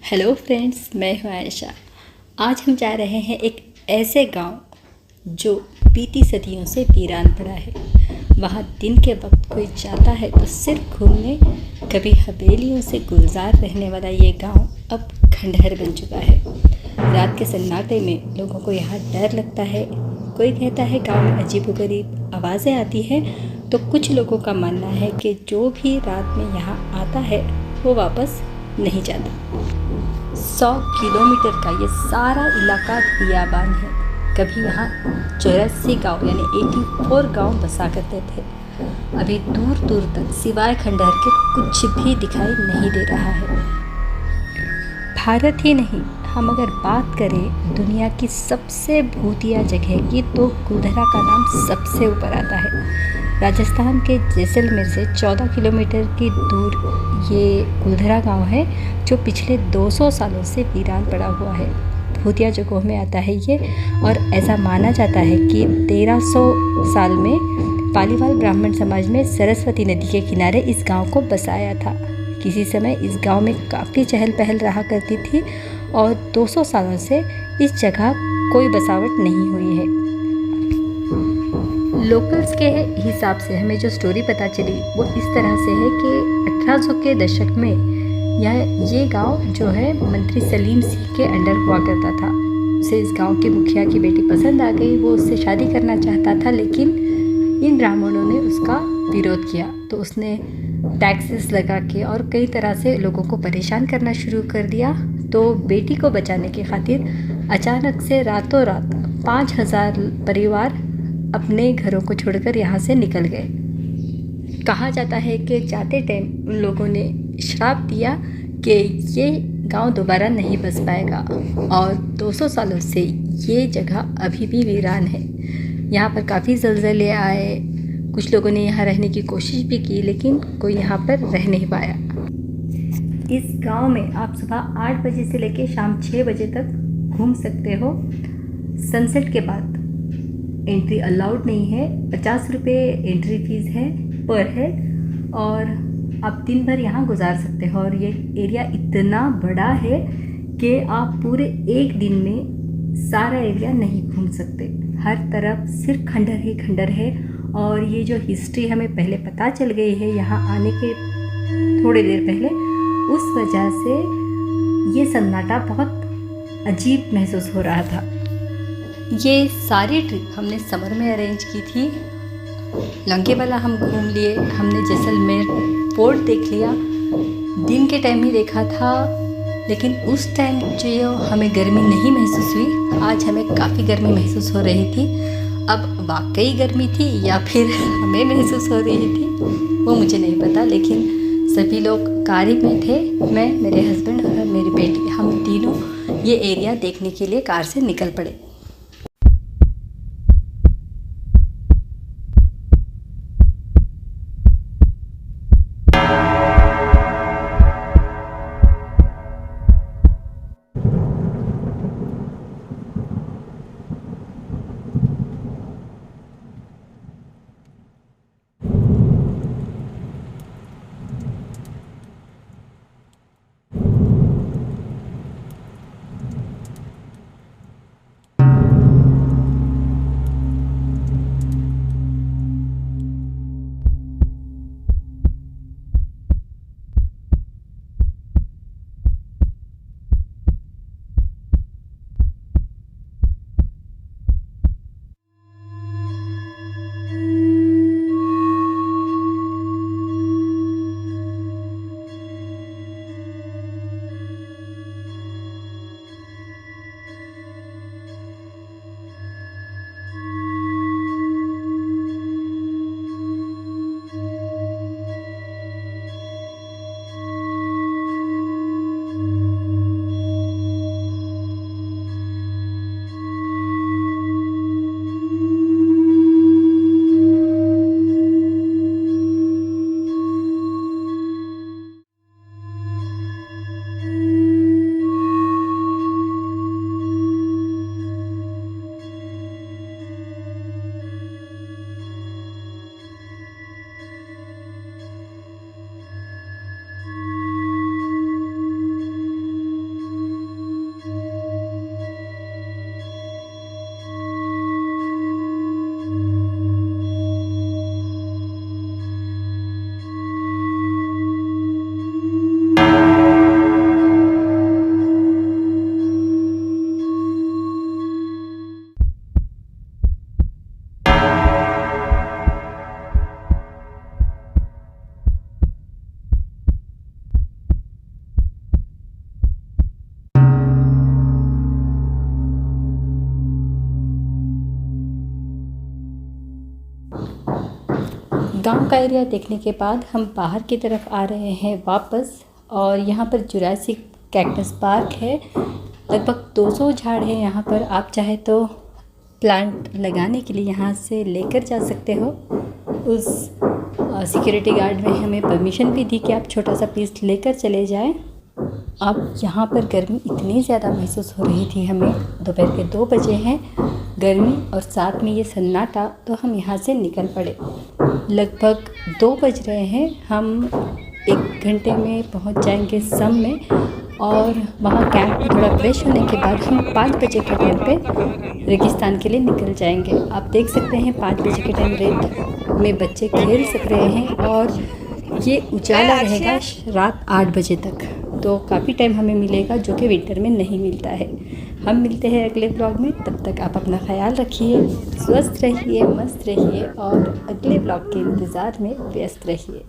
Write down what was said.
Hello friends, मैं हूँ आयशा। आज हम जा रहे हैं एक ऐसे गांव जो बीती सदियों से वीरान पड़ा है। वहाँ दिन के वक्त कोई जाता है तो सिर्फ घूमने, कभी हवेलियों से गुलजार रहने वाला ये गांव अब खंडहर बन चुका है। रात के सन्नाटे में लोगों को यहाँ डर लगता है। कोई कहता है गांव में अजीबोगरीब आवाज़ें आती हैं, तो कुछ लोगों का मानना है कि जो भी रात में यहाँ आता है वो वापस नहीं जाता। 100 किलोमीटर का ये सारा इलाका बियाबान है। कभी यहाँ 84 गाँव यानी 84 गाँव बसा करते थे। अभी दूर दूर तक सिवाय खंडहर के कुछ भी दिखाई नहीं दे रहा है। भारत ही नहीं, हम अगर बात करें दुनिया की सबसे भूतिया जगह की, तो गुलधरा का नाम सबसे ऊपर आता है। राजस्थान के जैसलमेर से 14 किलोमीटर की दूर ये गुलधरा गांव है, जो पिछले 200 सालों से वीरान पड़ा हुआ है। भूतिया जगहों में आता है ये, और ऐसा माना जाता है कि 1300 साल में पालीवाल ब्राह्मण समाज में सरस्वती नदी के किनारे इस गांव को बसाया था। किसी समय इस गांव में काफ़ी चहल पहल रहा करती थी और 200 सालों से इस जगह कोई बसावट नहीं हुई है। लोकल्स के हिसाब से हमें जो स्टोरी पता चली वो इस तरह से है कि 1800 के दशक में ये गांव जो है मंत्री सलीम सिंह के अंडर हुआ करता था। उसे इस गांव के मुखिया की बेटी पसंद आ गई। वो उससे शादी करना चाहता था, लेकिन इन ब्राह्मणों ने उसका विरोध किया। तो उसने टैक्सेस लगा के और कई तरह से लोगों को परेशान करना शुरू कर दिया। तो बेटी को बचाने की खातिर अचानक से रातों रात 5000 परिवार अपने घरों को छोड़कर यहाँ से निकल गए। कहा जाता है कि जाते टाइम उन लोगों ने श्राप दिया कि ये गांव दोबारा नहीं बस पाएगा, और 200 सालों से ये जगह अभी भी वीरान है। यहाँ पर काफ़ी ज़लज़ले आए। कुछ लोगों ने यहाँ रहने की कोशिश भी की, लेकिन कोई यहाँ पर रह नहीं पाया। इस गांव में आप सुबह 8 बजे से लेकर शाम 6 बजे तक घूम सकते हो। सनसेट के बाद एंट्री अलाउड नहीं है। 50 रुपये एंट्री फीस है पर हेड, और आप दिन भर यहाँ गुजार सकते हो। और ये एरिया इतना बड़ा है कि आप पूरे एक दिन में सारा एरिया नहीं घूम सकते। हर तरफ सिर्फ खंडहर ही खंडहर है। और ये जो हिस्ट्री हमें पहले पता चल गई है यहाँ आने के थोड़ी देर पहले, उस वजह से ये सन्नाटा बहुत अजीब महसूस हो रहा था। ये सारी ट्रिप हमने समर में अरेंज की थी। लंकेवाला हम घूम लिए, हमने जैसलमेर फोर्ट देख लिया। दिन के टाइम ही देखा था, लेकिन उस टाइम जो हमें गर्मी नहीं महसूस हुई। आज हमें काफ़ी गर्मी महसूस हो रही थी। अब वाकई गर्मी थी या फिर हमें महसूस हो रही थी वो मुझे नहीं पता, लेकिन सभी लोग कार में थे। मैं, मेरे हस्बैंड और मेरी बेटी, हम तीनों ये एरिया देखने के लिए कार से निकल पड़े। गांव का एरिया देखने के बाद हम बाहर की तरफ आ रहे हैं वापस, और यहाँ पर जुरासिक कैक्टस पार्क है। लगभग 200 झाड़ है यहाँ पर। आप चाहे तो प्लांट लगाने के लिए यहाँ से लेकर जा सकते हो। उस सिक्योरिटी गार्ड ने हमें परमिशन भी दी कि आप छोटा सा पीस लेकर चले जाएं। अब यहाँ पर गर्मी इतनी ज़्यादा महसूस हो रही थी हमें, दोपहर के 2 बजे हैं, गर्मी और साथ में ये सन्नाटा, तो हम यहाँ से निकल पड़े। लगभग 2 बज रहे हैं, हम 1 घंटे में पहुँच जाएंगे सम में, और वहाँ कैंप में थोड़ा फ्रेश होने के बाद हम 5 बजे के टाइम पे रेगिस्तान के लिए निकल जाएंगे। आप देख सकते हैं 5 बजे के टाइम रेत में बच्चे खेल सक रहे हैं, और ये उजाला रहेगा रात 8 बजे तक, तो काफ़ी टाइम हमें मिलेगा जो कि विंटर में नहीं मिलता है। हम मिलते हैं अगले ब्लॉग में, तब तक आप अपना ख्याल रखिए, स्वस्थ रहिए, मस्त रहिए और अगले ब्लॉग के इंतज़ार में व्यस्त रहिए।